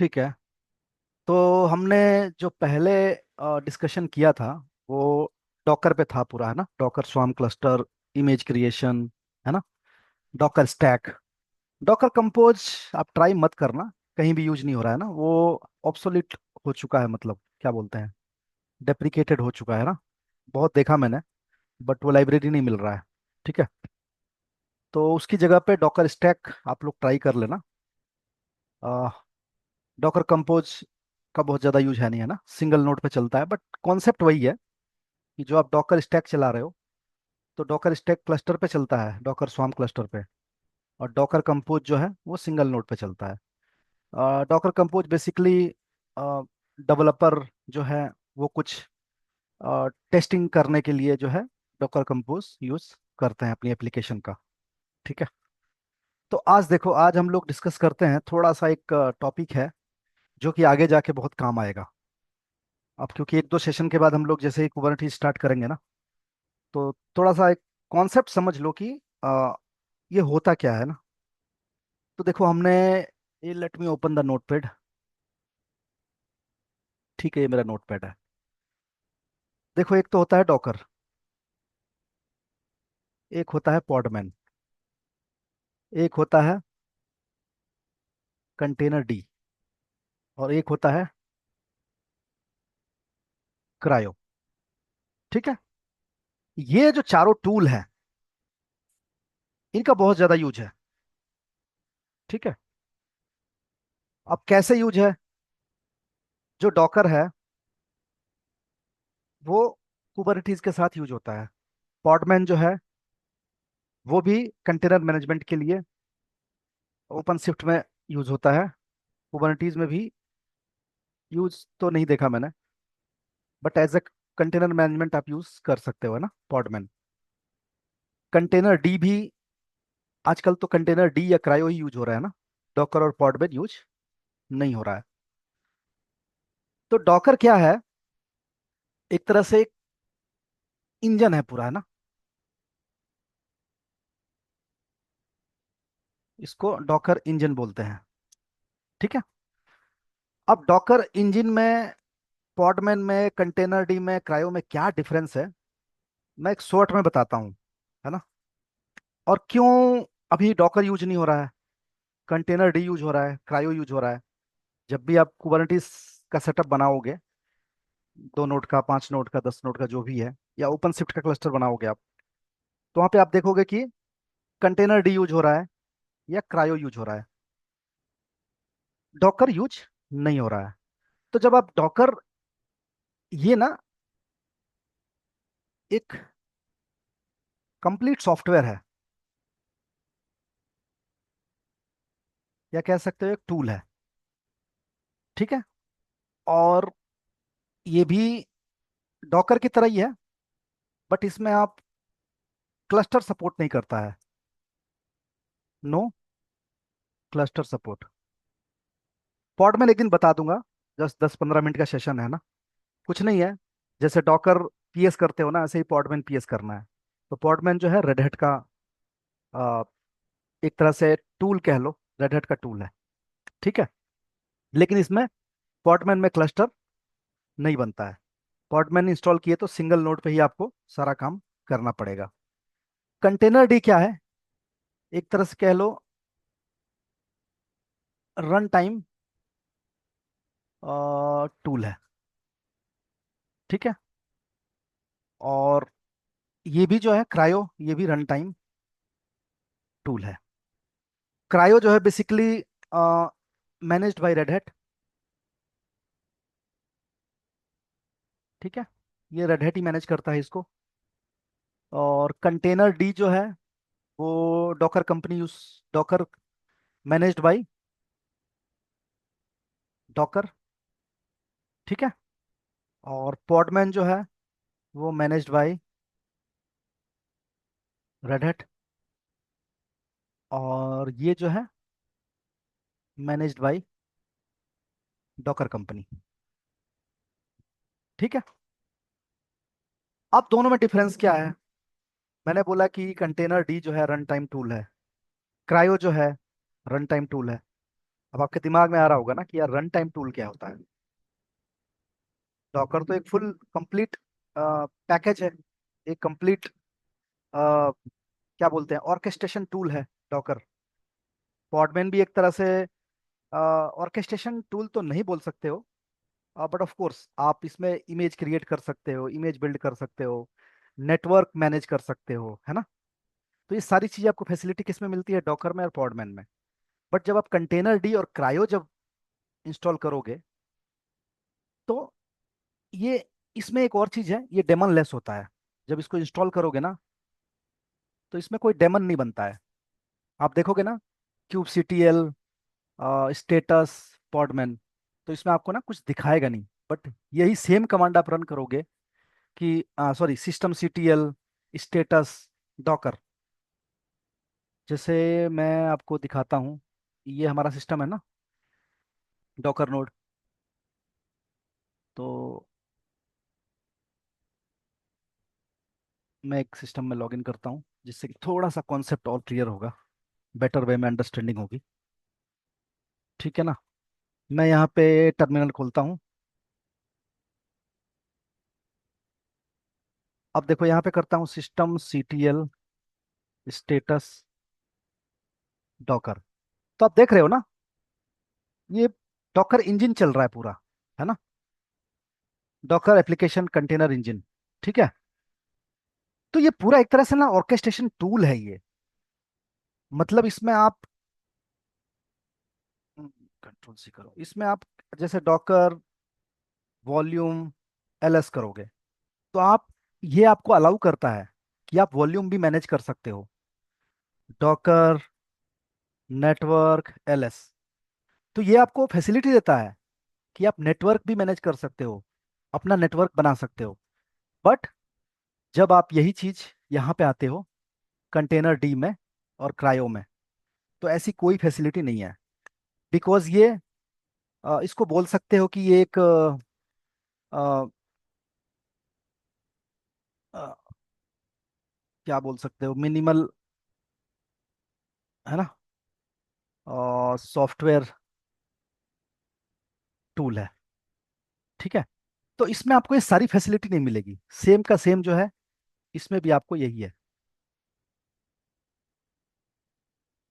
ठीक है। तो हमने जो पहले डिस्कशन किया था वो डॉकर पे था पूरा, है ना? Docker swarm cluster, image creation, है ना? Docker stack, Docker compose. आप ट्राई मत करना, कहीं भी यूज नहीं हो रहा है ना वो। ऑब्सोलीट हो चुका है, मतलब क्या बोलते हैं, डेप्रिकेटेड हो चुका है ना। बहुत देखा मैंने, बट वो लाइब्रेरी नहीं मिल रहा है। ठीक है। तो उसकी जगह पे डॉकर स्टैक आप लोग ट्राई कर लेना। डॉकर कंपोज का बहुत ज़्यादा यूज है नहीं, है ना? सिंगल नोड पे चलता है, बट कॉन्सेप्ट वही है कि जो आप डॉकर स्टैक चला रहे हो, तो डॉकर स्टैक क्लस्टर पे चलता है, डॉकर स्वार्म क्लस्टर पे। और डॉकर कंपोज जो है वो सिंगल नोड पे चलता है। डॉकर कंपोज बेसिकली डेवलपर जो है वो कुछ टेस्टिंग करने के लिए जो है डॉकर कंपोज यूज करते हैं अपनी एप्लीकेशन का। ठीक है। तो आज देखो, आज हम लोग डिस्कस करते हैं थोड़ा सा एक टॉपिक है जो कि आगे जाके बहुत काम आएगा। अब क्योंकि एक दो सेशन के बाद हम लोग जैसे ही कुबरनेटिस स्टार्ट करेंगे ना, तो थोड़ा सा एक कॉन्सेप्ट समझ लो कि ये होता क्या है ना। तो देखो हमने, ये let me open the notepad. ठीक है, ये मेरा नोटपैड है। देखो, एक तो होता है डॉकर, एक होता है पॉडमैन, एक होता है कंटेनर डी, और एक होता है क्रायो। ठीक है। ये जो चारों टूल है, इनका बहुत ज्यादा यूज है। ठीक है। अब कैसे यूज है? जो डॉकर है वो कुबरनेटिस के साथ यूज होता है। पॉडमैन जो है वो भी कंटेनर मैनेजमेंट के लिए ओपन शिफ्ट में यूज होता है। कुबरनेटिस में भी यूज तो नहीं देखा मैंने, but as a container management आप यूज कर सकते हो, है ना, पॉडमैन। कंटेनर डी भी, आजकल तो कंटेनर डी या क्रायो ही यूज हो रहा है ना, डॉकर और पॉडमैन यूज नहीं हो रहा है। तो डॉकर क्या है? एक तरह से एक इंजन है पूरा, है ना। इसको डॉकर इंजन बोलते हैं। ठीक है। अब डॉकर इंजन में, पॉडमैन में, कंटेनर डी में, क्रायो में क्या डिफरेंस है, मैं एक शॉर्ट में बताता हूँ, है ना। और क्यों अभी डॉकर यूज नहीं हो रहा है, कंटेनर डी यूज हो रहा है, क्रायो यूज हो रहा है। जब भी आप कुबरनेटिस का सेटअप बनाओगे, 2 नोड का, 5 नोड का, 10 नोड का, जो भी है, या ओपन शिफ्ट का क्लस्टर बनाओगे आप, तो वहां पे आप देखोगे कि कंटेनर डी यूज हो रहा है या क्रायो यूज हो रहा है, डॉकर यूज नहीं हो रहा है। तो जब आप डॉकर, ये ना एक कंप्लीट सॉफ्टवेयर है, या कह सकते हो एक टूल है। ठीक है। और ये भी डॉकर की तरह ही है, बट इसमें आप क्लस्टर सपोर्ट नहीं करता है। No cluster support. पॉड में लेकिन बता दूंगा, जस्ट 10-15 मिनट का सेशन है ना, कुछ नहीं है। जैसे डॉकर पीएस करते हो ना, ऐसे ही पॉडमैन पीएस करना है। तो पॉडमैन जो है रेड हैट का अ, एक तरह से टूल कह लो, रेड हैट का टूल है। ठीक है। लेकिन इसमें पॉडमैन में क्लस्टर नहीं बनता है। पॉडमैन इंस्टॉल किए तो सिंगल नोड पे ही आपको सारा काम करना पड़ेगा। कंटेनर डी क्या है? एक तरह से कह लो रन टाइम टूल है। ठीक है। और ये भी जो है क्रायो, ये भी रन टाइम टूल है। क्रायो जो है basically managed by red hat. ठीक है। ये रेड हैट ही मैनेज करता है इसको। और कंटेनर डी जो है वो Docker company use, Docker managed by Docker. ठीक है। और पॉडमैन जो है वो मैनेज्ड बाय रेड हैट। और ये जो है मैनेज्ड बाय डॉकर कंपनी। ठीक है। अब दोनों में डिफरेंस क्या है? मैंने बोला कि कंटेनर डी जो है रन टाइम टूल है, क्रायो जो है रन टाइम टूल है। अब आपके दिमाग में आ रहा होगा ना कि यार रन टाइम टूल क्या होता है। डॉकर तो एक फुल कंप्लीट पैकेज है, एक कंप्लीट क्या बोलते हैं, ऑर्केस्ट्रेशन टूल है डॉकर। पॉडमैन भी एक तरह से ऑर्केस्ट्रेशन टूल तो नहीं बोल सकते हो, बट ऑफ कोर्स आप इसमें इमेज क्रिएट कर सकते हो, इमेज बिल्ड कर सकते हो, नेटवर्क मैनेज कर सकते हो, है ना। तो ये सारी चीजें आपको फैसिलिटी किस में मिलती है, डॉकर में और पॉडमैन में। बट जब आप कंटेनर डी और क्रायो जब इंस्टॉल करोगे, तो ये इसमें एक और चीज है, ये डेमन लेस होता है। जब इसको इंस्टॉल करोगे ना, तो इसमें कोई डेमन नहीं बनता है। आप देखोगे ना, क्यूब सीटीएल, स्टेटस, पॉडमैन, तो इसमें आपको ना कुछ दिखाएगा नहीं। बट यही सेम कमांड आप रन करोगे कि sorry, system CTL, status, Docker. जैसे मैं आपको दिखाता हूँ, ये हमारा सिस्टम है ना, डॉकर नोड। तो मैं एक सिस्टम में लॉगिन करता हूँ, जिससे कि थोड़ा सा कॉन्सेप्ट और क्लियर होगा, बेटर वे में अंडरस्टैंडिंग होगी। ठीक है ना। मैं यहाँ पे टर्मिनल खोलता हूँ। अब देखो यहाँ पे करता हूँ सिस्टम सीटीएल, स्टेटस, डॉकर। तो आप देख रहे हो ना, ये डॉकर इंजन चल रहा है पूरा, है ना। डॉकर एप्लीकेशन कंटेनर इंजन, ठीक है। तो ये पूरा एक तरह से ना ऑर्केस्ट्रेशन टूल है ये। मतलब इसमें आप कंट्रोल सी करो, इसमें आप जैसे डॉकर वॉल्यूम एलएस करोगे, तो आप, ये आपको अलाउ करता है कि आप वॉल्यूम भी मैनेज कर सकते हो। डॉकर नेटवर्क एलएस, तो ये आपको फैसिलिटी देता है कि आप नेटवर्क भी मैनेज कर सकते हो, अपना नेटवर्क बना सकते हो। बट जब आप यही चीज यहाँ पे आते हो कंटेनर डी में और क्रायो में, तो ऐसी कोई फैसिलिटी नहीं है। बिकॉज ये इसको बोल सकते हो कि ये एक अ, अ, क्या बोल सकते हो, मिनिमल, है ना, सॉफ्टवेयर टूल है। ठीक है। तो इसमें आपको ये सारी फैसिलिटी नहीं मिलेगी, सेम का सेम जो है इसमें भी आपको यही है।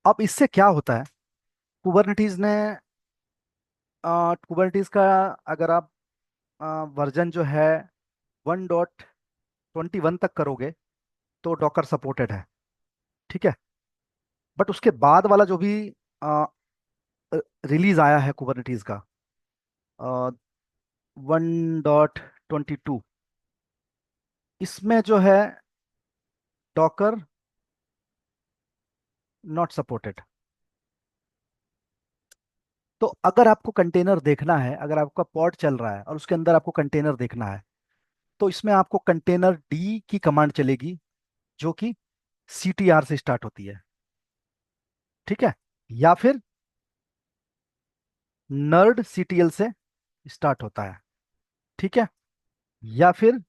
अब इससे क्या होता है, कुबरनिटीज ने, कुबरनिटीज का अगर आप वर्जन जो है 1.21 तक करोगे, तो डॉकर सपोर्टेड है। ठीक है। बट उसके बाद वाला जो भी रिलीज आया है कुबरनिटीज का, 1.22, इसमें जो है डॉकर नॉट सपोर्टेड। तो अगर आपको कंटेनर देखना है, अगर आपका पॉड चल रहा है और उसके अंदर आपको कंटेनर देखना है, तो इसमें आपको कंटेनर डी की कमांड चलेगी, जो कि सीटीआर से स्टार्ट होती है। ठीक है। या फिर नर्ड सीटीएल से स्टार्ट होता है। ठीक है। या फिर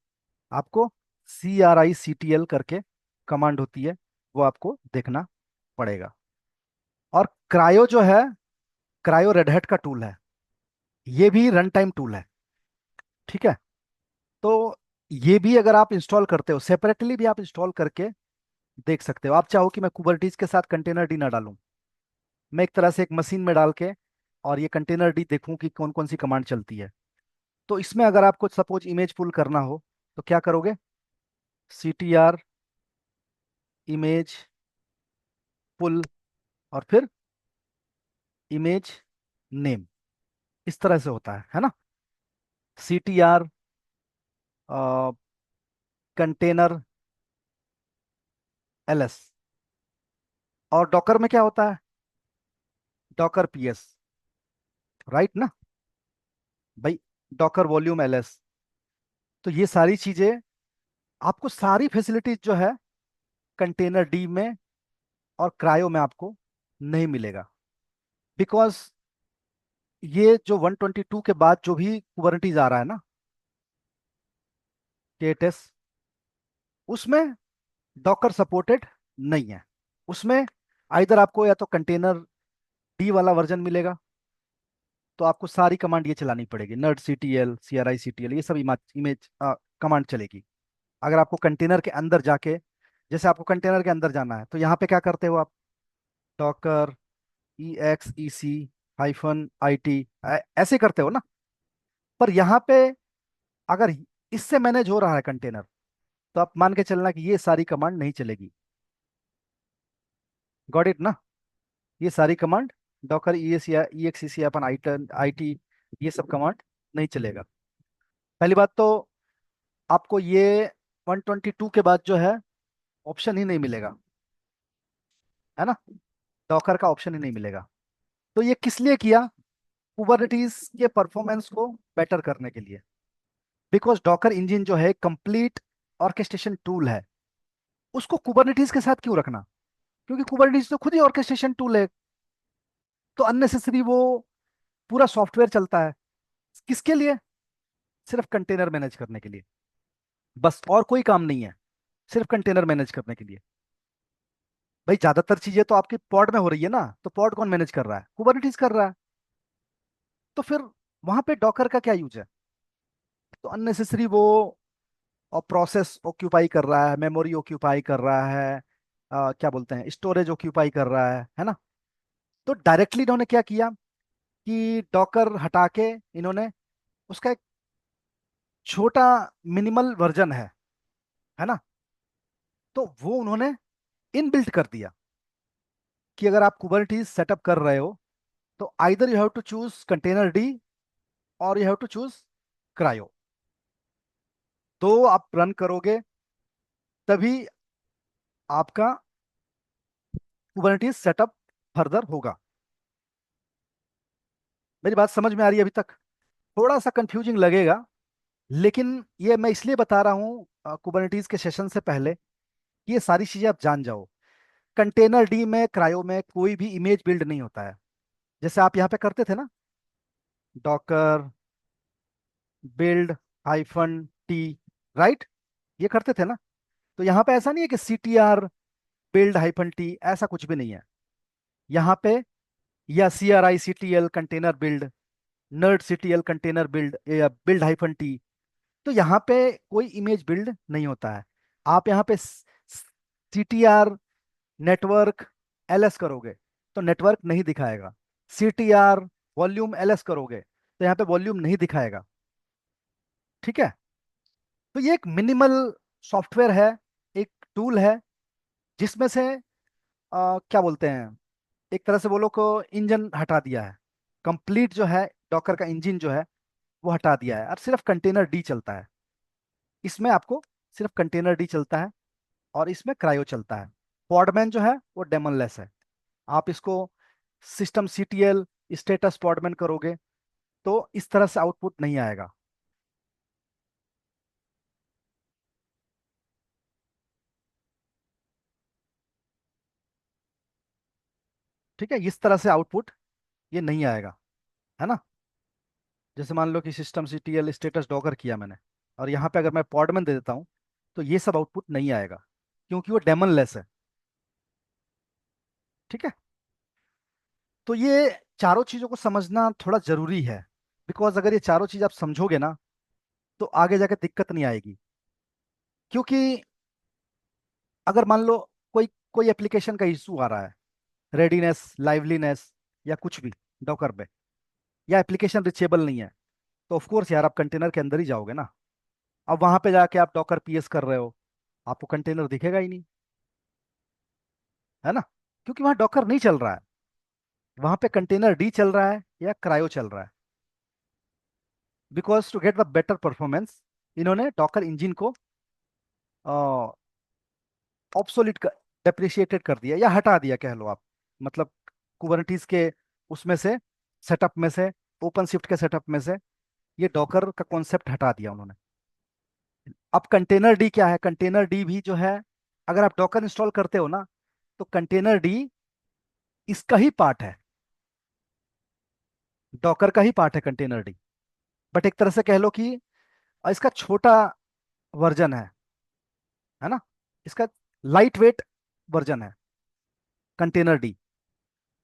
आपको CRICTL करके कमांड होती है, वो आपको देखना पड़ेगा। और क्रायो जो है, क्रायो रेडहैट का टूल है, ये भी रन टाइम टूल है। ठीक है। तो ये भी अगर आप इंस्टॉल करते हो सेपरेटली, भी आप इंस्टॉल करके देख सकते हो। आप चाहो कि मैं कुबरनीटीज के साथ कंटेनर डी ना डालूं, मैं एक तरह से एक मशीन में डाल के और ये कंटेनर डी देखूं कि कौन कौन सी कमांड चलती है। तो इसमें अगर आपको सपोज इमेज पुल करना हो, तो क्या करोगे, CTR इमेज पुल, और फिर इमेज नेम, इस तरह से होता है ना। CTR container LS। और डॉकर में क्या होता है, डॉकर PS, राइट ना भाई, डॉकर वॉल्यूम LS। तो ये सारी चीजें, आपको सारी फैसिलिटीज जो है कंटेनर डी में और क्रायो में आपको नहीं मिलेगा। बिकॉज ये जो 122 के बाद जो भी कुबरनिटीज आ रहा है ना, KTS, उसमें डॉकर सपोर्टेड नहीं है। उसमें आइदर आपको या तो कंटेनर डी वाला वर्जन मिलेगा, तो आपको सारी कमांड ये चलानी पड़ेगी, nerd C T L, C are I C T L, ये सब इमेज कमांड चलेगी। अगर आपको कंटेनर के अंदर जाके, जैसे आपको कंटेनर के अंदर जाना है तो यहाँ पे क्या करते हो आप, Docker e x e c hyphen i t, ऐसे करते हो ना। पर यहाँ पे अगर इससे मैनेज हो रहा है कंटेनर, तो आप मान के चलना कि ये सारी कमांड नहीं चलेगी। गॉट इट ना। ये सारी कमांड, डॉकर ई एस या ई x e C upon I T, ये सब कमांड नहीं चलेगा। पहली बात तो आपको ये 122 के बाद जो है ऑप्शन ही नहीं मिलेगा, है ना, डॉकर का ऑप्शन ही नहीं मिलेगा। तो ये किस लिए किया, कुबरनेटिस के परफॉर्मेंस को बेटर करने के लिए। बिकॉज डॉकर इंजन जो है कंप्लीट ऑर्केस्ट्रेशन टूल है, उसको कुबरनेटिस के साथ क्यों रखना, क्योंकि कुबरनेटिस तो खुद ही ऑर्केस्ट्रेशन टूल है। तो अननेसेसरी वो पूरा सॉफ्टवेयर चलता है किसके लिए, सिर्फ कंटेनर मैनेज करने के लिए, बस और कोई काम नहीं है, सिर्फ कंटेनर मैनेज करने के लिए। भाई ज्यादातर चीजें तो आपकी पॉड में हो रही है ना, तो पॉड कौन मैनेज कर रहा है, कुबरनेटिस कर रहा है। तो फिर वहां पे डॉकर का क्या यूज है। तो अननेसेसरी वो और प्रोसेस ऑक्यूपाई कर रहा है, मेमोरी ऑक्यूपाई कर रहा है, क्या बोलते हैं, स्टोरेज ऑक्यूपाई कर रहा है ना। तो डायरेक्टली इन्होंने क्या किया कि डॉकर हटा के इन्होंने उसका एक छोटा मिनिमल वर्जन है ना, तो वो उन्होंने इनबिल्ट कर दिया कि अगर आप कुबरनेटिस सेटअप कर रहे हो तो either you have to choose containerd और you have to choose crio. तो आप रन करोगे तभी आपका कुबरनेटिस सेटअप फर्दर होगा। मेरी बात समझ में आ रही है अभी तक। थोड़ा सा कंफ्यूजिंग लगेगा, लेकिन ये मैं इसलिए बता रहा हूँ कुबरनेटिस के सेशन से पहले कि ये सारी चीजें आप जान जाओ। कंटेनर डी में, क्रायो में कोई भी इमेज बिल्ड नहीं होता है। जैसे आप यहाँ पे करते थे ना, Docker build hyphen T, right, ये करते थे ना। तो यहाँ पे ऐसा नहीं है कि c t r build hyphen t, ऐसा कुछ भी नहीं है यहाँ पे। या c are I C T l container build, nerd c T l container build, या बिल्ड हाइफन टी, तो यहाँ पे कोई इमेज बिल्ड नहीं होता है। आप यहाँ पे c t r network l s करोगे तो नेटवर्क नहीं दिखाएगा। C t r volume l s करोगे तो यहाँ पे वॉल्यूम नहीं दिखाएगा। ठीक है। तो ये एक मिनिमल सॉफ्टवेयर है, एक टूल है, जिसमें से क्या बोलते हैं, एक तरह से बोलो को इंजन हटा दिया है। कंप्लीट जो है डॉकर का इंजन जो है वो हटा दिया है, और सिर्फ कंटेनर डी चलता है। इसमें आपको सिर्फ कंटेनर डी चलता है और इसमें क्रायो चलता है। पॉडमैन जो है वो डेमनलेस है। आप इसको सिस्टम सीटीएल स्टेटस पॉडमैन करोगे तो इस तरह से आउटपुट नहीं आएगा। ठीक है, इस तरह से आउटपुट ये नहीं आएगा, है ना। जैसे मान लो कि सिस्टम सीटीएल स्टेटस डॉगर किया मैंने, और यहाँ पे अगर मैं पॉडमैन दे देता हूँ तो ये सब आउटपुट नहीं आएगा, क्योंकि वो डेमनलेस है। ठीक है। तो ये चारों चीजों को समझना थोड़ा जरूरी है, बिकॉज अगर ये चारों चीज आप समझोगे ना तो आगे जाके दिक्कत नहीं आएगी। क्योंकि अगर मान लो कोई कोई एप्लीकेशन का इशू आ रहा है, रेडीनेस, लाइवलीनेस, या कुछ भी डॉकर पे, या एप्लीकेशन रिचेबल नहीं है, तो ऑफ कोर्स यार आप कंटेनर के अंदर ही जाओगे ना। अब वहां पे जाके आप डॉकर पीएस कर रहे हो, आपको कंटेनर दिखेगा ही नहीं, है ना, क्योंकि वहां डॉकर नहीं चल रहा है। वहां पे कंटेनर डी चल रहा है या क्रायो चल रहा है। Because to get the better performance इन्होंने डॉकर इंजन को ऑब्सोलिट डेप्रिशिएटेड कर दिया या हटा दिया कह लो आप। मतलब कुबरनेटिस के उसमें से, सेटअप में से, ओपन शिफ्ट के सेटअप में से ये डॉकर का कॉन्सेप्ट हटा दिया उन्होंने। अब कंटेनर डी क्या है, कंटेनर डी भी जो है, अगर आप डॉकर इंस्टॉल करते हो ना तो कंटेनर डी इसका ही पार्ट है, डॉकर का ही पार्ट है कंटेनर डी। बट एक तरह से कह लो कि इसका छोटा वर्जन है ना, इसका लाइट वेट वर्जन है कंटेनर डी।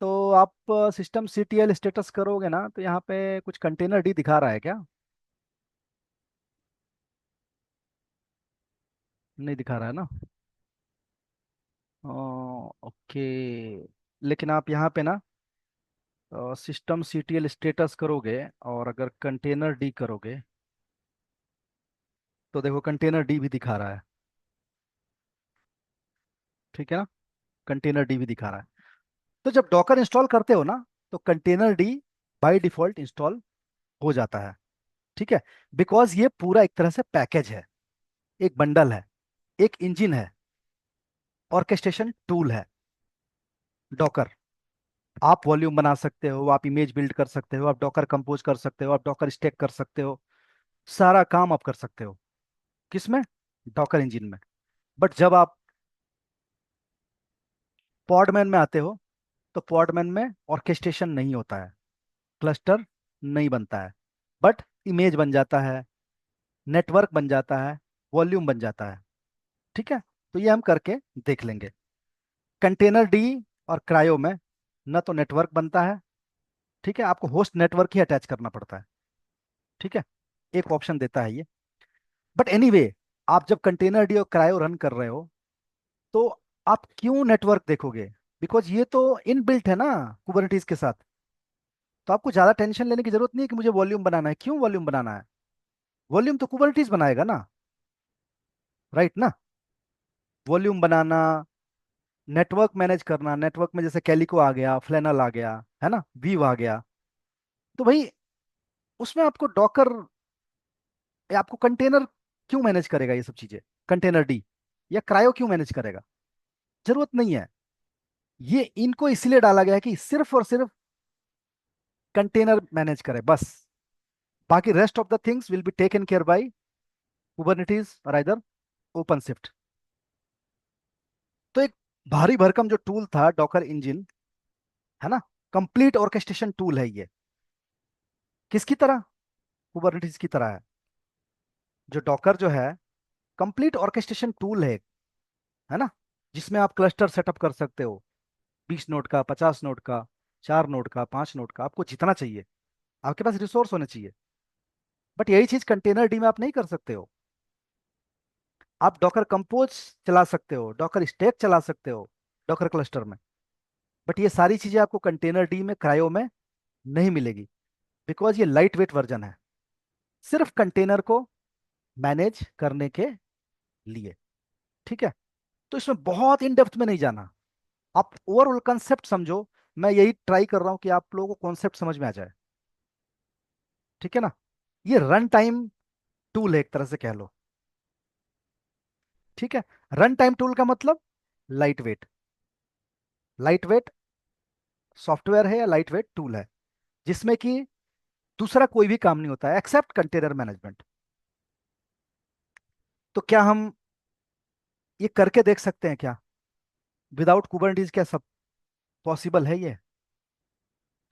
तो आप सिस्टम सीटीएल स्टेटस करोगे ना, तो यहाँ पे कुछ कंटेनर डी दिखा रहा है क्या? नहीं दिखा रहा है ना? ओके। लेकिन आप यहाँ पे ना सिस्टम सीटीएल स्टेटस करोगे, और अगर कंटेनर डी करोगे, तो देखो कंटेनर डी भी दिखा रहा है। ठीक है ना? कंटेनर डी भी दिखा रहा है। तो जब डॉकर इंस्टॉल करते हो ना, तो container D by default install हो जाता है। ठीक है? बिकॉज ये पूरा एक तरह से पैकेज है, एक बंडल है, एक इंजन है, ऑर्केस्ट्रेशन टूल है डॉकर। आप वॉल्यूम बना सकते हो, आप इमेज बिल्ड कर सकते हो, आप डॉकर कंपोज कर सकते हो, आप डॉकर स्टेक कर सकते हो, सारा काम आप कर सकते हो। किसमें? डॉकर इंजन में। बट जब आप पॉडमैन में आते हो, तो पॉडमैन में ऑर्केस्ट्रेशन नहीं होता है, क्लस्टर नहीं बनता है, बट इमेज बन जाता है, नेटवर्क बन जाता है, वॉल्यूम बन जाता है। ठीक है? तो ये हम करके देख लेंगे। कंटेनर डी और क्रायो में न तो नेटवर्क बनता है, ठीक है, आपको होस्ट नेटवर्क ही अटैच करना पड़ता है। ठीक है? एक ऑप्शन देता है ये। बट एनीवे, आप जब कंटेनर डी और क्रायो रन कर रहे हो, तो आप क्यों नेटवर्क देखोगे? बिकॉज ये तो इनबिल्ट है ना कुबरनेटिस के साथ। तो आपको ज्यादा टेंशन लेने की जरूरत नहीं है कि मुझे वॉल्यूम बनाना है। क्यों वॉल्यूम बनाना है? वॉल्यूम तो कुबरनेटिस बनाएगा ना, राइट ना? वॉल्यूम बनाना, नेटवर्क मैनेज करना, नेटवर्क में जैसे कैलिको आ गया, फ्लैनल आ गया, है ना, वीव आ गया, तो भाई उसमें आपको डॉकर, आपको कंटेनर क्यों मैनेज करेगा ये सब चीजें? कंटेनर डी या क्रायो क्यों मैनेज करेगा? जरूरत नहीं है। ये इनको इसलिए डाला गया है कि सिर्फ और सिर्फ कंटेनर मैनेज करे बस। बाकी rest of the things will be taken care by Kubernetes और इधर ओपन शिफ्ट। तो एक भारी भरकम जो टूल था डॉकर इंजन, है ना, कंप्लीट ऑर्केस्ट्रेशन टूल है ये। किसकी तरह? कुबरनेटिस की तरह है। जो डॉकर जो है, कंप्लीट ऑर्केस्ट्रेशन टूल है ना, जिसमें आप क्लस्टर सेटअप कर सकते हो, 20 नोड का, 50 नोड का, 4 नोड का, 5 नोड का, आपको जितना चाहिए। आपके पास रिसोर्स होने चाहिए। बट यही चीज कंटेनर डी में आप नहीं कर सकते हो। आप डॉकर कंपोज चला सकते हो, डॉकर स्टेक चला सकते हो डॉकर क्लस्टर में। बट ये सारी चीजें आपको कंटेनर डी में, क्रायो में नहीं मिलेगी, बिकॉज ये लाइट वेट वर्जन है, सिर्फ कंटेनर को मैनेज करने के लिए। ठीक है? तो इसमें बहुत इन डेप्थ में नहीं जाना, आप ओवरऑल कंसेप्ट समझो। मैं यही ट्राई कर रहा हूं कि आप लोगों को कॉन्सेप्ट समझ में आ जाए। ठीक है ना? ये रन टाइम टूल है एक तरह से कह लो। ठीक है? रन टाइम टूल का मतलब light weight. Light weight software है या लाइट वेट टूल है, जिसमें कि दूसरा कोई भी काम नहीं होता है एक्सेप्ट कंटेनर मैनेजमेंट। तो क्या हम ये करके देख सकते हैं क्या? विदाउट कुबरनेटिस क्या सब पॉसिबल है ये?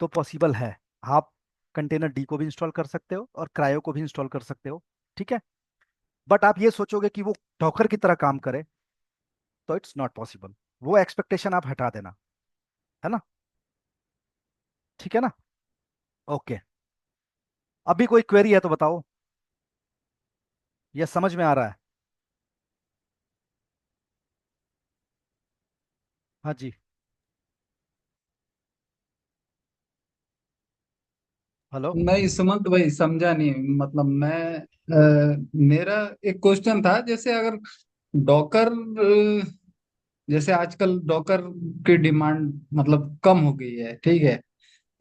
तो पॉसिबल है। आप कंटेनर डी को भी इंस्टॉल कर सकते हो और क्रायो को भी इंस्टॉल कर सकते हो। ठीक है? बट आप ये सोचोगे कि वो डॉकर की तरह काम करे, तो इट्स नॉट पॉसिबल। वो एक्सपेक्टेशन आप हटा देना, है ना? ठीक है ना? ओके। अभी कोई क्वेरी है तो बताओ, ये समझ में आ रहा है? हाँ जी। हेलो। नहीं सुमंत भाई, समझा नहीं। मतलब मैं मेरा एक क्वेश्चन था, जैसे अगर डॉकर, जैसे आजकल डॉकर की डिमांड मतलब कम हो गई है, ठीक है,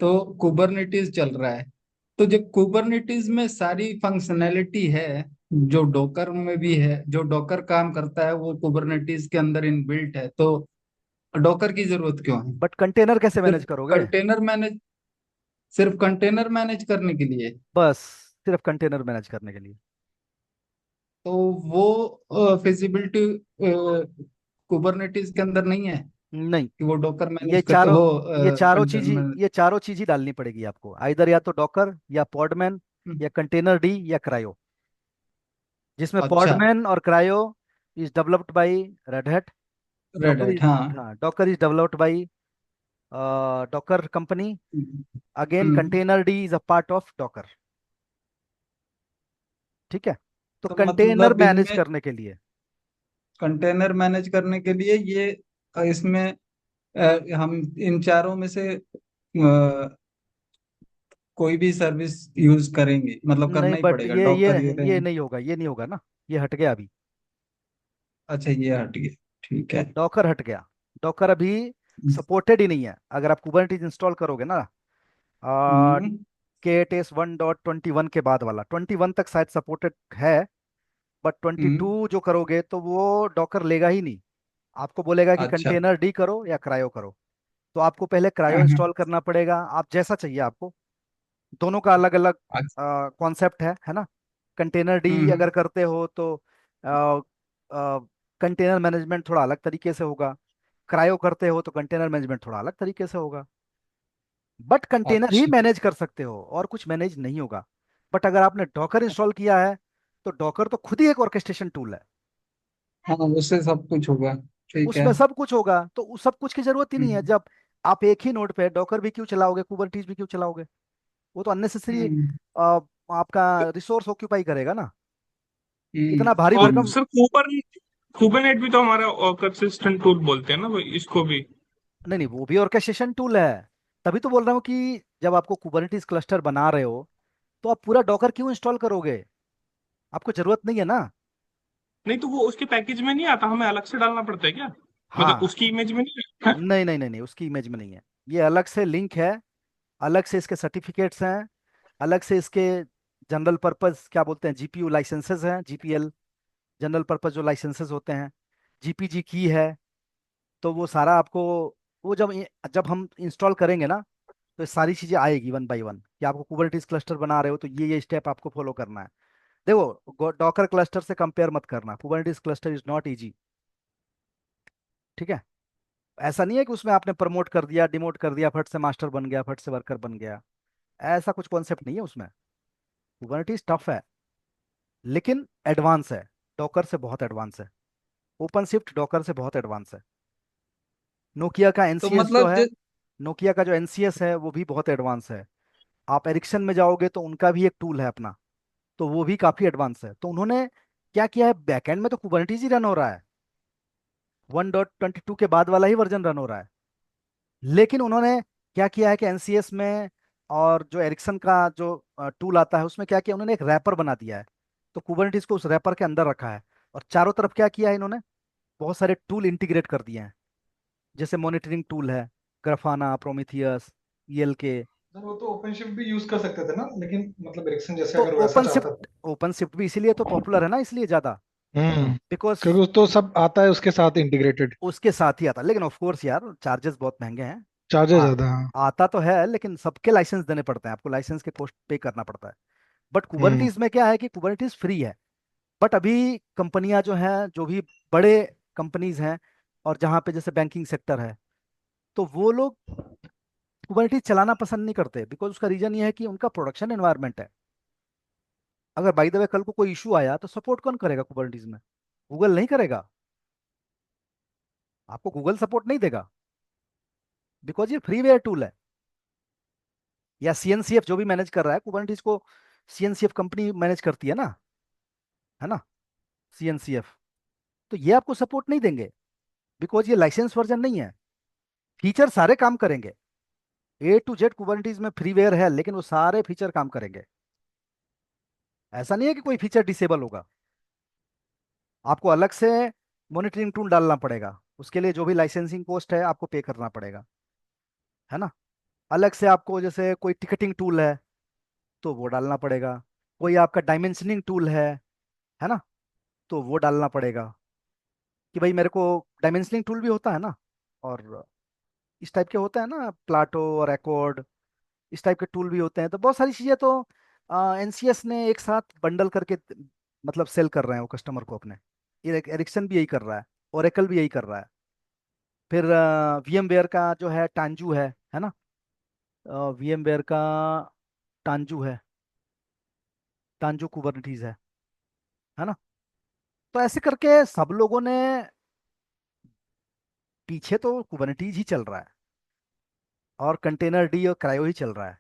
तो कुबरनेटिस चल रहा है। तो जब कुबरनेटिस में सारी फंक्शनैलिटी है जो डॉकर में भी है, जो डॉकर काम करता है वो कुबरनेटिस के अंदर इनबिल्ट है, तो डॉकर की जरूरत क्यों है? बट कंटेनर कैसे मैनेज सिर्फ करोगे? कंटेनर मैनेज सिर्फ कंटेनर मैनेज करने के लिए? बस सिर्फ कंटेनर मैनेज करने के लिए। तो वो फिजिबिलिटी कुबरनेटिस के अंदर नहीं है नहीं। कि वो डॉकर ये मैनेज कर चारों वो ये चारों चीज ही कंटेनर। ये चारों चीज ही डालनी पड़ेगी आपको, आइदर या तो डॉकर या पॉडमैन या कंटेनर डी या क्रायो, जिसमें अच्छा। पॉडमैन और cryo is developed by red hat. Red Docker hat, is, हाँ। हाँ, Docker is developed by Docker company. Again hmm. Container D is a part of Docker. ठीक है। तो तो कंटेनर मतलब मैनेज इनमें करने के लिए। कंटेनर मैनेज करने के लिए ये इसमें हम इन चारों में से कोई भी सर्विस यूज करेंगे, मतलब नहीं करना ही बट पड़ेगा, ये डॉकर ये ये रहेंगे। नहीं होगा, ये नहीं होगा ना। ये हट गया अभी। अच्छा, ये हट गया। ठीक है। डॉकर हट गया। डॉकर अभी सपोर्टेड ही नहीं है। अगर आप कुबरनेटिस इंस्टॉल करोगे ना, हम्म। के एट एस 1.21 के बाद वाला, 21 तक शायद सपोर्टेड है, बट ट्वेंटी हम्म। टू जो करोगे तो वो डॉकर लेगा ही नहीं। आपको बोलेगा कि अच्छा। कंटेनर डी करो या क्रायो करो। तो आपको पहले क्रायो हम्म। इंस्टॉल करना पड़ेगा, आप जैसा चाहिए आपको। दोनों का अलग अलग अच्छा। कॉन्सेप्ट है ना। कंटेनर डी हम्म। अगर करते हो तो कंटेनर मैनेजमेंट थोड़ा अलग तरीके से होगा। क्रायो करते हो तो कंटेनर मैनेजमेंट थोड़ा अलग तरीके से होगा। बट कंटेनर ही अच्छा। मैनेज कर सकते हो और कुछ मैनेज नहीं होगा। बट अगर आपने डॉकर इंस्टॉल किया है, तो डॉकर तो खुद ही एक ऑर्केस्ट्रेशन टूल है। हाँ, उससे सब कुछ होगा। ठीक है। उसमें सब कुछ होगा, तो उस सब कुछ की जरूरत ही नहीं है। हम्म। जब आप एक ही नोड पे डॉकर भी क्यों चलाओगे, कुबरनीटिस भी क्यों चलाओगे? वो तो अननेसेसरी हम्म। आपका रिसोर्स ऑक्यूपाई करेगा ना, हम्म। इतना भारी और भरकम। सर कूपर कुबरनेट भी तो हमारा कंसिस्टेंट टूल बोलते हैं ना भाई इसको भी। नहीं नहीं, वो भी ऑर्केस्ट्रेशन टूल है। तभी तो बोल रहा हूँ कि जब आपको कुबरनीटिस क्लस्टर बना रहे हो, तो आप पूरा डॉकर क्यों इंस्टॉल करोगे? आपको जरूरत नहीं है ना। नहीं तो वो उसके पैकेज में नहीं आता, हमें अलग से डालना पड़ता है क्या? मतलब हाँ। उसकी इमेज में नहीं है? नहीं नहीं नहीं नहीं, उसकी इमेज में नहीं है। ये अलग से लिंक है, अलग से इसके सर्टिफिकेट्स हैं, अलग से इसके जनरल पर्पस क्या बोलते हैं, जीपीयू लाइसेंसेस हैं, जीपीएल, जनरल पर्पस जो लाइसेंसेस होते हैं, जीपीजी की है। तो वो सारा आपको, वो जब हम इंस्टॉल करेंगे ना, तो ये सारी चीजें आएगी वन बाय वन कि आपको कुबरनेटिस क्लस्टर बना रहे हो तो ये स्टेप आपको फॉलो करना है। देखो, डॉकर क्लस्टर से कंपेयर मत करना, Kubernetes cluster is not easy. ठीक है। ऐसा नहीं है कि उसमें आपने प्रमोट कर दिया, डिमोट कर दिया, फट से मास्टर बन गया, फट से वर्कर बन गया। ऐसा कुछ कॉन्सेप्ट नहीं है उसमें। कुबरनेटिस टफ है, लेकिन एडवांस है। डॉकर से बहुत एडवांस है। ओपन शिफ्ट डॉकर से बहुत एडवांस है। नोकिया का तो एनसीएस जो मतलब है, नोकिया का जो एनसीएस है वो भी बहुत एडवांस है। आप एरिक्सन में जाओगे तो उनका भी एक टूल है अपना, तो वो भी काफी एडवांस है। तो उन्होंने क्या किया है, बैकएंड में तो कुबरनेटिस ही रन हो रहा है, 1.22 के बाद वाला ही वर्जन रन हो रहा है। लेकिन उन्होंने क्या किया है कि एनसीएस में और जो एरिक्सन का जो टूल आता है उसमें क्या किया, उन्होंने एक रैपर बना दिया है। तो कुबरनेटिस को उस रैपर के अंदर रखा है, और चारों तरफ क्या किया है इन्होंने, बहुत सारे टूल इंटीग्रेट कर दिए हैं। जैसे मॉनिटरिंग टूल है, ग्राफाना, प्रोमीथियस, ईएलके। सर वो तो ओपन शिफ्ट भी यूज कर सकते थे ना, लेकिन मतलब एरिक्सन जैसे तो अगर वैसा चाहता था। ओपन शिफ्ट भी इसीलिए तो पॉपुलर है ना, इसलिए ज्यादा। बिकॉज क्योंकि तो सब आता है उसके साथ इंटीग्रेटेड। उसके साथ ही आता, लेकिन ऑफ कोर्स यार चार्जेस बहुत महंगे हैं। चार्जेस आ, ज्यादा, हाँ। आता तो है, लेकिन सबके लाइसेंस देने पड़ते हैं आपको, लाइसेंस के कॉस्ट पे करना पड़ता है। बट हम्म। कुबरनीटिस में क्या है कि कुबरनीटिस फ्री है। बट अभी कंपनियां जो हैं, जो भी बड़े कंपनीज हैं, और जहाँ पे जैसे बैंकिंग सेक्टर है, तो वो लोग कुबरनीटिस चलाना पसंद नहीं करते। बिकॉज उसका रीजन ये है कि उनका प्रोडक्शन एनवायरनमेंट है। अगर बाई द वे कल को कोई इशू आया तो सपोर्ट कौन करेगा कुबरनीटिस में? गूगल नहीं करेगा। आपको गूगल सपोर्ट नहीं देगा, बिकॉज ये फ्रीवेयर टूल है। या सीएनसीएफ जो भी मैनेज कर रहा है कुबरनीटिस को, सीएनसीएफ कंपनी मैनेज करती है ना, सीएनसीएफ। तो ये आपको सपोर्ट नहीं देंगे, बिकॉज ये लाइसेंस वर्जन नहीं है। फीचर सारे काम करेंगे, ए टू जेड कुबरनीटिस में फ्रीवेयर है, लेकिन वो सारे फीचर काम करेंगे। ऐसा नहीं है कि कोई फीचर डिसेबल होगा। आपको अलग से मॉनिटरिंग टूल डालना पड़ेगा, उसके लिए जो भी लाइसेंसिंग कॉस्ट है आपको पे करना पड़ेगा, है ना। अलग से आपको जैसे कोई टिकटिंग टूल है तो वो डालना पड़ेगा। कोई आपका डायमेंशनिंग टूल है ना, तो वो डालना पड़ेगा कि भाई मेरे को, डायमेंशनिंग टूल भी होता है ना, और इस टाइप के होते हैं ना, प्लाटो और एकॉर्ड, इस टाइप के टूल भी होते हैं। तो बहुत सारी चीज़ें तो एनसीएस ने एक साथ बंडल करके मतलब सेल कर रहे हैं वो कस्टमर को अपने। एरिक्सन भी यही कर रहा है, ओरेकल भी यही कर रहा है। फिर वीएमवेयर का जो है टांजू है ना, वीएमवेयर का टांजू है, टांजू कुबरनीटीज है ना। तो ऐसे करके सब लोगों ने, पीछे तो कुबरनीटीज ही चल रहा है। और कंटेनर डी और क्रायो ही चल रहा है।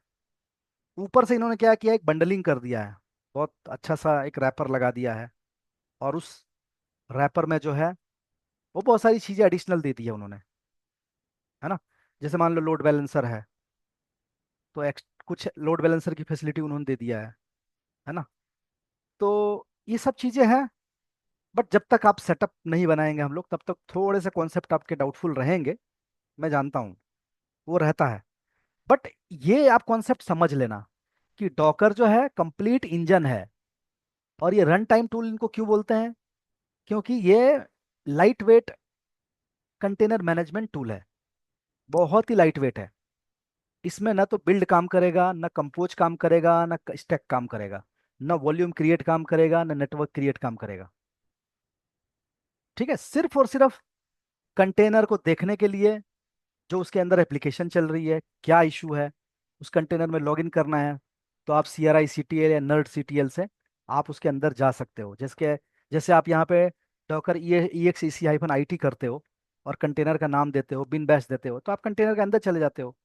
ऊपर से इन्होंने क्या किया, एक बंडलिंग कर दिया है, बहुत अच्छा सा एक रैपर लगा दिया है। और उस रैपर में जो है वो बहुत सारी चीज़ें एडिशनल दे दी है उन्होंने, है ना। जैसे मान लो लोड बैलेंसर है, तो कुछ लोड बैलेंसर की फैसिलिटी उन्होंने दे दिया है ना। तो ये सब चीज़ें हैं। बट जब तक आप सेटअप नहीं बनाएंगे हम लोग, तब तक थोड़े से कॉन्सेप्ट आपके डाउटफुल रहेंगे, मैं जानता हूँ, वो रहता है। बट ये आप कॉन्सेप्ट समझ लेना कि डॉकर जो है कंप्लीट इंजन है। और ये रन टाइम टूल इनको क्यों बोलते हैं, क्योंकि ये light weight container management tool है, बहुत ही लाइट वेट है। इसमें ना तो बिल्ड काम करेगा, ना कंपोज काम करेगा, ना स्टैक काम करेगा, ना वॉल्यूम क्रिएट काम करेगा, ना नेटवर्क क्रिएट काम करेगा। ठीक है, सिर्फ और सिर्फ कंटेनर को देखने के लिए, जो उसके अंदर एप्लीकेशन चल रही है, क्या इशू है, उस कंटेनर में लॉगिन करना है, तो आप CRI CTL या नर्ड CTL से आप उसके अंदर जा सकते हो। जैसे जैसे आप यहाँ पे डॉकर EXEC-IT करते हो और कंटेनर का नाम देते हो, बिन बैश देते हो, तो आप कंटेनर के अंदर चले जाते हो।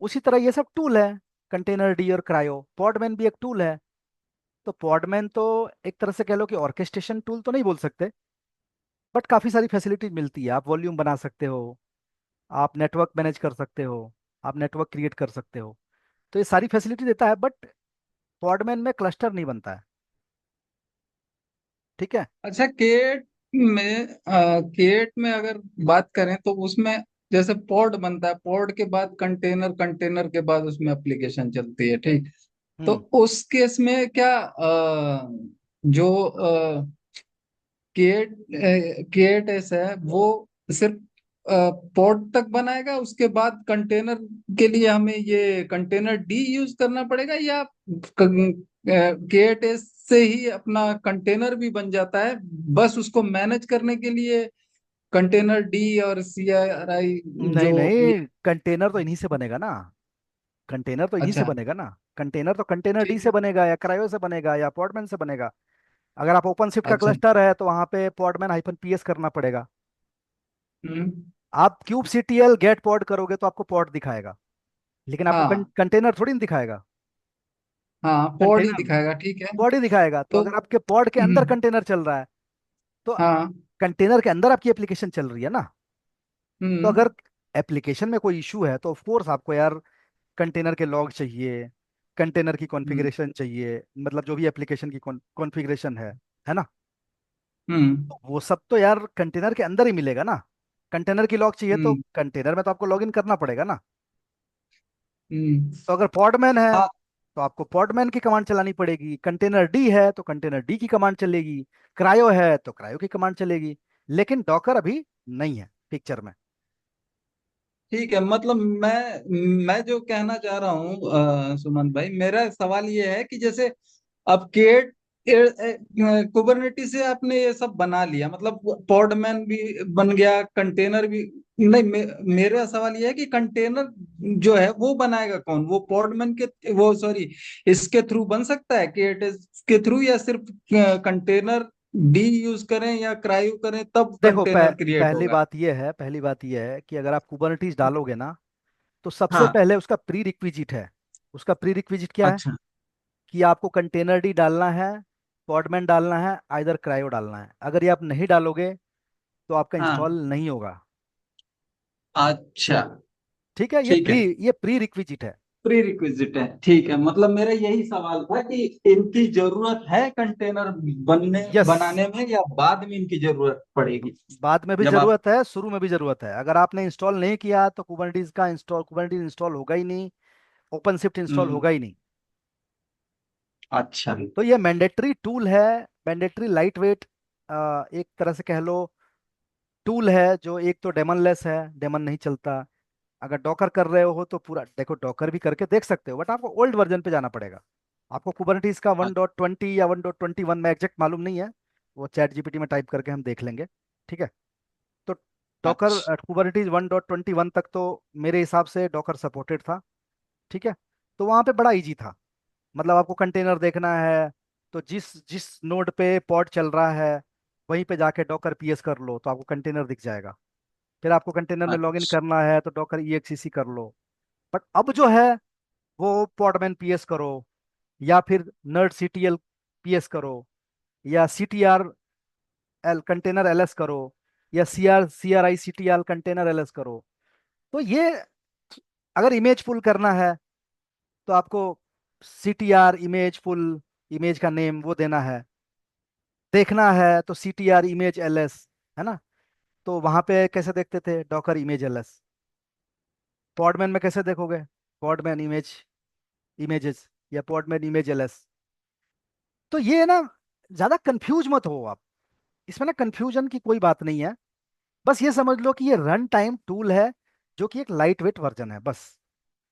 उसी तरह ये सब टूल है, कंटेनर डी और क्रायो। पॉडमैन भी एक टूल है। तो पॉडमैन तो एक तरह से कह लो कि ऑर्केस्ट्रेशन टूल तो नहीं बोल सकते, बट काफ़ी सारी फैसिलिटीज मिलती है। आप वॉल्यूम बना सकते हो, आप नेटवर्क मैनेज कर सकते हो, आप नेटवर्क क्रिएट कर सकते हो। तो ये सारी फैसिलिटी देता है, बट पॉडमैन में क्लस्टर नहीं बनता है। ठीक है। अच्छा, केट में अगर बात करें तो उसमें जैसे पॉड बनता है, पॉड के बाद कंटेनर, कंटेनर के बाद उसमें एप्लीकेशन चलती है, ठीक। तो हम्म। उस केस में क्या जो केट केट एस है वो सिर्फ पॉड तक बनाएगा, उसके बाद कंटेनर के लिए हमें ये कंटेनर डी यूज करना पड़ेगा, या केट एस से ही अपना कंटेनर भी बन जाता है, बस उसको मैनेज करने के लिए कंटेनर डी और CRI नहीं जो ये। नहीं, कंटेनर तो इन्हीं से बनेगा ना। कंटेनर तो इन्हीं से अच्छा, बनेगा ना। कंटेनर तो कंटेनर डी ठीक से है। बनेगा, या क्रायो से बनेगा, या पॉडमैन से बनेगा। अगर आप ओपन शिफ्ट का अच्छा। क्लस्टर है, तो वहां पे पॉडमैन -PS करना पड़ेगा। हम्म। आप क्यूब गेट पॉड करोगे तो आपको पॉड दिखाएगा, लेकिन आपको हाँ कंटेनर थोड़ी ना दिखाएगा। हाँ, पॉड ही कंटेनर दिखाएगा, ठीक है। पॉड ही दिखाएगा। तो तो अगर आपके पॉड के अंदर कंटेनर चल रहा है, तो हाँ। कंटेनर के अंदर आपकी एप्लीकेशन चल रही है ना। तो हम्म। अगर एप्लीकेशन में कोई इशू है, तो ऑफ कोर्स आपको यार कंटेनर के लॉग चाहिए, कंटेनर की हम्म। कॉन्फ़िगरेशन चाहिए, मतलब जो भी एप्लीकेशन की कॉन्फ़िगरेशन है ना। हम्म। तो वो सब तो यार कंटेनर के अंदर ही मिलेगा ना। कंटेनर की लॉग चाहिए तो हम्म। कंटेनर में तो आपको लॉगिन करना पड़ेगा ना। हम्म। तो अगर पॉडमैन है, हाँ, तो आपको पॉडमैन की कमांड चलानी पड़ेगी। कंटेनर डी है तो कंटेनर डी की कमांड चलेगी। क्रायो है तो क्रायो की कमांड चलेगी। लेकिन डॉकर अभी नहीं है पिक्चर में। ठीक है। मतलब मैं जो कहना चाह रहा हूँ सुमन भाई, मेरा सवाल ये है कि जैसे अब केट कुबरनेटिस से आपने ये सब बना लिया, मतलब पॉडमैन भी बन गया, कंटेनर भी। नहीं, मेरा सवाल ये है कि कंटेनर जो है वो बनाएगा कौन? वो पॉडमैन के, वो सॉरी, इसके थ्रू बन सकता है, केट के थ्रू, या सिर्फ कंटेनर डी यूज करें या क्रायो करें तब देखो, कंटेनर क्रिएट होगा? पहली बात यह है कि अगर आप कुबरनीटीज डालोगे ना, तो सबसे हाँ। पहले उसका प्री रिक्विजिट है। उसका प्री रिक्विजिट क्या है, अच्छा। कि आपको कंटेनर डी डालना है, पॉडमैन डालना है, आइदर क्रायो डालना है। अगर ये आप नहीं डालोगे, तो आपका हाँ। इंस्टॉल नहीं होगा। अच्छा। ठीक है, ठीक है, ये प्री रिक्विजिट है। प्री रिक्विजिट है, ठीक है। मतलब मेरा यही सवाल था कि इनकी जरूरत है कंटेनर यस, बनाने में, या बाद में इनकी जरूरत पड़ेगी बाद में भी जब आप। जरूरत है, शुरू में भी जरूरत है। अगर आपने इंस्टॉल नहीं किया, तो कुबरनीटीज इंस्टॉल होगा ही नहीं, ओपन शिफ्ट इंस्टॉल हम्म। होगा ही नहीं। अच्छा। तो ये मैंडेटरी टूल है, मैंडेटरी लाइट वेट, एक तरह से कह लो टूल है। जो एक तो डेमनलेस है, डेमन नहीं चलता। अगर डॉकर कर रहे हो तो पूरा देखो, डॉकर भी करके देख सकते हो, बट आपको ओल्ड वर्जन पे जाना पड़ेगा। आपको कुबरनीटीज का अ- 1.20 या 1.21 में एग्जैक्ट मालूम नहीं है, वो ChatGPT में टाइप करके हम देख लेंगे। ठीक है। तो डॉकर अच्छा। कुबरनीटीज 1.21 तक तो मेरे हिसाब से डॉकर सपोर्टेड था। ठीक है। तो वहाँ पे बड़ा इजी था। मतलब आपको कंटेनर देखना है, तो जिस जिस नोड पे पॉड चल रहा है, वहीं पे जाके डॉकर PS कर लो, तो आपको कंटेनर दिख जाएगा। फिर आपको कंटेनर में लॉगिन अच्छा। करना है, तो डॉकर EXEC कर लो। बट अब जो है वो पॉडमैन पीएस करो, या फिर नर्ड सीटीएल पीएस करो, या सीटीआर एल कंटेनर एलएस करो, या सीआरआई सीटीआर कंटेनर एलएस करो। तो ये अगर इमेज पुल करना है तो आपको सीटीआर इमेज पुल, इमेज का नेम वो देना है। देखना है तो सीटीआर इमेज एलएस, है ना। तो वहां पे कैसे देखते थे, डॉकर इमेज एलएस। पॉडमैन में कैसे देखोगे, पॉडमैन इमेज इमेजेस, या पॉडमैन इमेज एलएस। तो ये ना, ज्यादा कंफ्यूज मत हो आप, इसमें ना कंफ्यूजन की कोई बात नहीं है। बस ये समझ लो कि ये रन टाइम टूल है, जो कि एक लाइट वेट वर्जन है बस।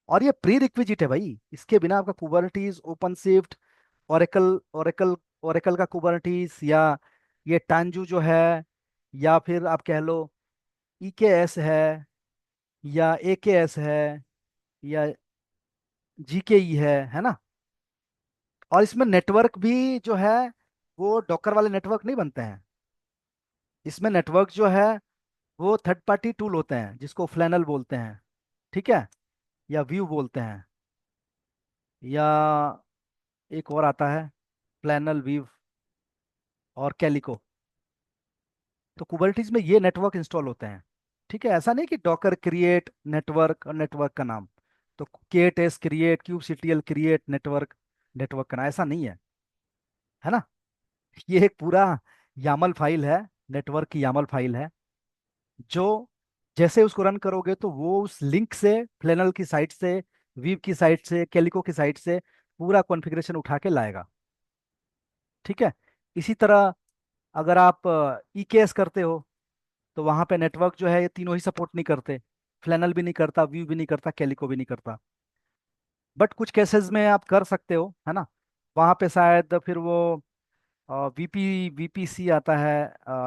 और ये प्री रिक्विजिट है भाई, इसके बिना आपका Kubernetes, OpenShift, Oracle Oracle Oracle का कुबरनीटीज, या ये टांजू जो है, या फिर आप कह लो EKS है, या AKS है, या GKE है ना। और इसमें नेटवर्क भी जो है वो डॉकर वाले नेटवर्क नहीं बनते हैं। इसमें नेटवर्क जो है वो थर्ड पार्टी टूल होते हैं, जिसको फ्लैनल बोलते हैं, ठीक है, या व्यू बोलते हैं, या एक और आता है फ्लैनल व्यू और कैलिको। तो कुबरनीटीज में ये नेटवर्क इंस्टॉल होते हैं, ठीक है। ऐसा नहीं कि डॉकर क्रिएट नेटवर्क और नेटवर्क का नाम, तो KTS create, kubectl create network, network का नाम, ऐसा नहीं है ना। ये एक पूरा यामल फाइल है, नेटवर्क की यामल फाइल है, जो जैसे उसको रन करोगे तो वो उस लिंक से, फ्लेनल की साइट से, वीव की साइट से, कैलिको की साइट से पूरा कॉन्फ़िगरेशन उठा के लाएगा, ठीक है। इसी तरह अगर आप EKS करते हो तो वहां पे नेटवर्क जो है ये तीनों ही सपोर्ट नहीं करते, फ्लैनल भी नहीं करता, व्यू भी नहीं करता, कैलिको भी नहीं करता। बट कुछ केसेस में आप कर सकते हो, है ना। वहां पे शायद फिर वो VPC आता है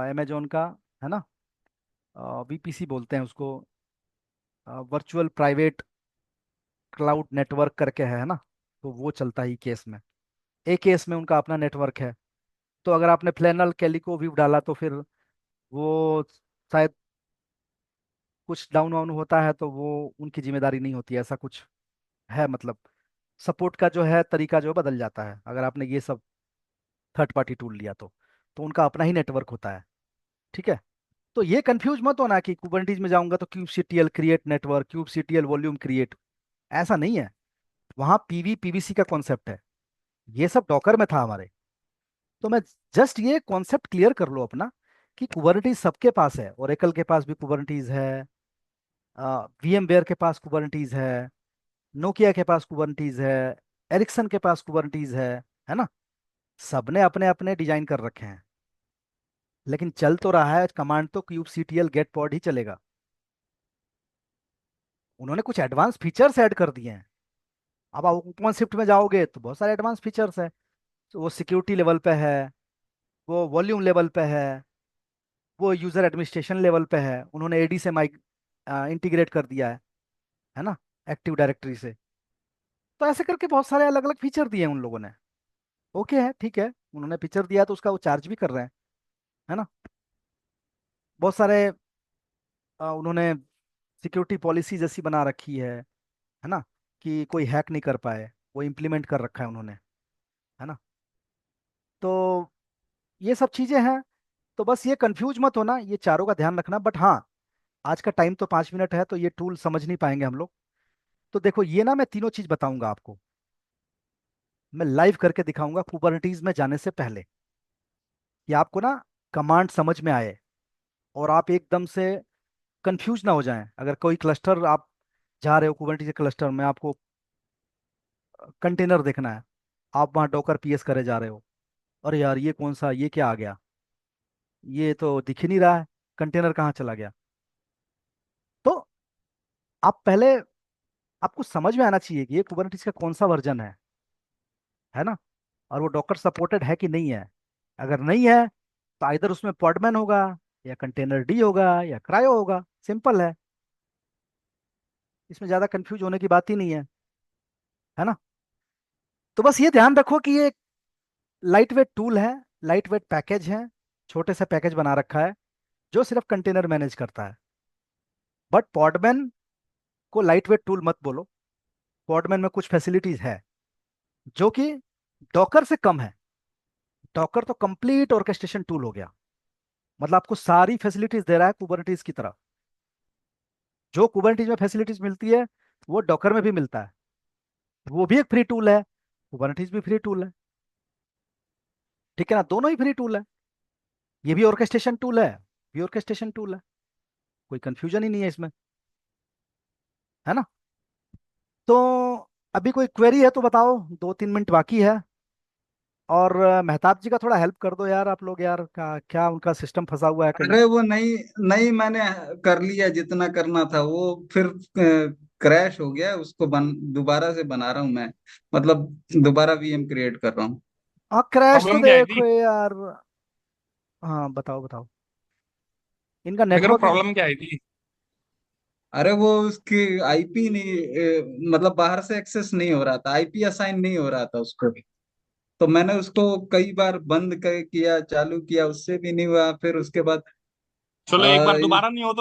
अमेजोन का, है ना। VPC बोलते हैं उसको, वर्चुअल प्राइवेट क्लाउड नेटवर्क करके है ना। तो वो चलता है केस में, एक केस में उनका अपना नेटवर्क है। तो अगर आपने फ्लैनल कैलिको व्यू डाला तो फिर वो शायद कुछ डाउन वाउन होता है तो वो उनकी जिम्मेदारी नहीं होती है, ऐसा कुछ है मतलब। सपोर्ट का जो है तरीका जो है बदल जाता है अगर आपने ये सब थर्ड पार्टी टूल लिया तो उनका अपना ही नेटवर्क होता है, ठीक है। तो ये कंफ्यूज मत होना कि कुबरनीटीज में जाऊंगा तो kubectl create network, kubectl volume create, ऐसा नहीं है। वहां PVC का कॉन्सेप्ट है, ये सब डॉकर में था हमारे। तो मैं जस्ट ये कॉन्सेप्ट क्लियर कर लो अपना, कि कुबरनीटीज सबके पास है, ओरेकल के पास भी कुबरनीटीज है, VMware के पास कुबरनीटीज है, नोकिया के पास कुबरनीटीज है, एरिक्सन के पास कुबरनीटीज है ना। सबने अपने अपने डिजाइन कर रखे हैं, लेकिन चल तो रहा है कमांड तो kubectl गेट पॉड ही चलेगा। उन्होंने कुछ एडवांस फीचर्स ऐड कर दिए हैं। अब आप ओपन शिफ्ट में जाओगे तो बहुत सारे एडवांस फीचर्स है। तो वो सिक्योरिटी लेवल पे है, वो वॉल्यूम लेवल पे है, वो यूजर एडमिनिस्ट्रेशन लेवल पे है, उन्होंने AD से माइक इंटीग्रेट कर दिया है ना, एक्टिव डायरेक्टरी से। तो ऐसे करके बहुत सारे अलग अलग फीचर दिए हैं उन लोगों ने। ओके है, ठीक है, उन्होंने फीचर दिया तो उसका वो चार्ज भी कर रहे हैं, है ना। बहुत सारे उन्होंने सिक्योरिटी पॉलिसी जैसी बना रखी है ना, कि कोई हैक नहीं कर पाए, वो इम्प्लीमेंट कर रखा है उन्होंने, है ना। तो ये सब चीजें हैं। तो बस ये कंफ्यूज मत होना, ये चारों का ध्यान रखना। बट हाँ, आज का टाइम तो 5 मिनट है, तो ये टूल समझ नहीं पाएंगे हम लोग। तो देखो ये ना, मैं तीनों चीज बताऊंगा आपको, मैं लाइव करके दिखाऊंगा कुबरनीटीज में जाने से पहले, कि आपको ना कमांड समझ में आए, और आप एकदम से कंफ्यूज ना हो जाएं। अगर कोई क्लस्टर आप जा रहे हो, कुबरनीटीज के क्लस्टर में आपको कंटेनर देखना है, आप वहाँ डॉकर PS करे जा रहे हो, अरे यार ये कौन सा, ये क्या आ गया, ये तो दिख ही नहीं रहा है, कंटेनर कहाँ चला गया। तो आप पहले, आपको समझ में आना चाहिए कि ये कुबरनीटीज का कौन सा वर्जन है ना, और वो डॉकर सपोर्टेड है कि नहीं है। अगर नहीं है तो इधर उसमें पॉडमैन होगा, या कंटेनर डी होगा, या क्रायो होगा, सिंपल है। इसमें ज्यादा कंफ्यूज होने की बात ही नहीं है ना। तो बस ये ध्यान रखो कि ये लाइट वेट टूल है, लाइट वेट पैकेज है, छोटे से पैकेज बना रखा है जो सिर्फ कंटेनर मैनेज करता है। बट पॉडमैन को लाइट वेट टूल मत बोलो, पॉडमैन में कुछ फैसिलिटीज है जो कि डॉकर से कम है। डॉकर तो कंप्लीट ऑर्केस्ट्रेशन टूल हो गया, मतलब आपको सारी फैसिलिटीज दे रहा है कुबरनेटिस की तरह। जो कुबरनेटिस में फैसिलिटीज मिलती है वो डॉकर में भी मिलता है। वो भी एक फ्री टूल है, कुबरनेटिस भी फ्री टूल है। ठीक है ना, दोनों ही फ्री टूल है। ये भी ऑर्केस्ट्रेशन टूल है, भी ऑर्केस्ट्रेशन टूल है। कोई कंफ्यूजन ही नहीं है इसमें, है ना। तो अभी कोई क्वेरी है तो बताओ, 2-3 मिनट बाकी है। और मेहताब जी का थोड़ा हेल्प कर दो यार, आप लोग यार, क्या उनका सिस्टम फंसा हुआ है कहीं। अरे वो नहीं, नहीं मैंने कर लिया जितना करना था, वो फिर क्रैश हो गया, उसको दोबारा से बना रहा हूँ मैं, मतलब दोबारा वीएम क्रिएट कर रहा हूँ। हाँ, क्रैश तो प्रॉब्लम क्या आई थी? देखो यार। हाँ बताओ बताओ, इनका मैं कह रहा हूँ नेटवर्क। प्रॉब्लम क्या आई थी? अरे वो उसकी आईपी नहीं, मतलब बाहर से एक्सेस नहीं हो रहा था, आईपी असाइन नहीं हो रहा था उसको। तो मैंने उसको कई बार बंद किया, चालू किया, उससे भी नहीं हुआ। फिर उसके बाद चलो एक बार दोबारा नहीं हो तो